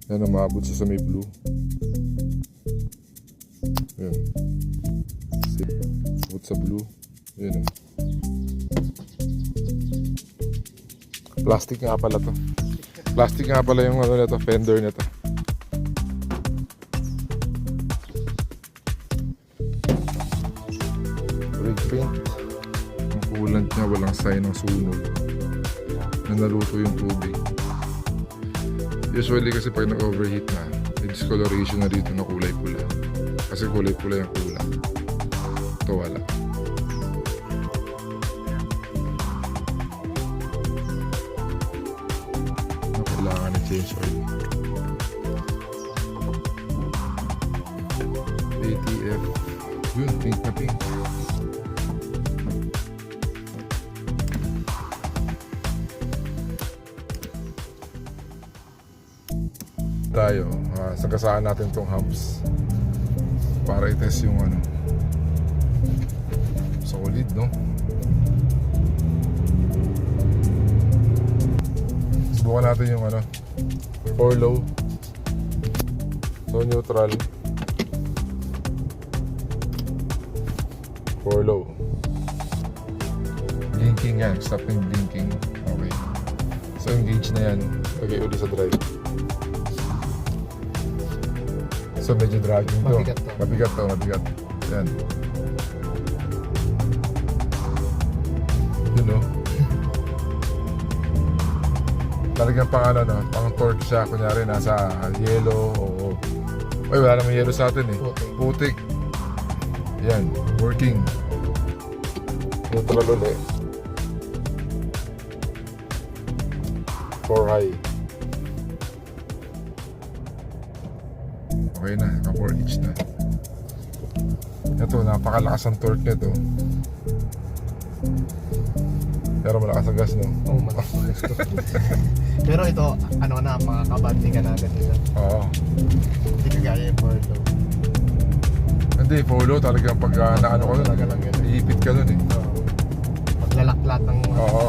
Yan, umabot siya sa may blue. Yan. Umabot sa blue. Yan. Plastic nga pala to. Plastic nga pala yung ano nito, fender nito. Rig paint. Ang coolant niya walang sign ng sunog. Na naluto yung tubig. Usually kasi pag nag-overheat na, may discoloration na dito na kulay pula. Kasi kulay pula yung kulang. Ito wala. Kailangan na change oil. ATF. Yun, pink na pink. Tayo, sagasaan natin tong humps para i-test yung ano. Solid, no? Subukan natin yung ano, for low, so neutral, for low, blinking yan, stop yung blinking. Okay, so engage na yan. Okay, uli sa drive. So medyo dragging to. Mabigat to, mabigat. Yan. Yun no. Talagang pang ano no, pang torque siya. Kunyari nasa yellow o... Ay, wala namang yellow sa atin eh. Putik. Yan, working. Neutral ulit. For high. Okay na, naka 4 inch na. Ito, napakalakas ang torque nito. Pero malakas ang gas, no? Oo, malakas ang gas to. Pero ito, ano na, makakabanding ka na agad ito. Oo. Hindi ka gaya yung Porto. Hindi, follow talagang pag naano ko nun, Talaga lang yun. iipit ka nun eh. Maglalaklat ng... Oo.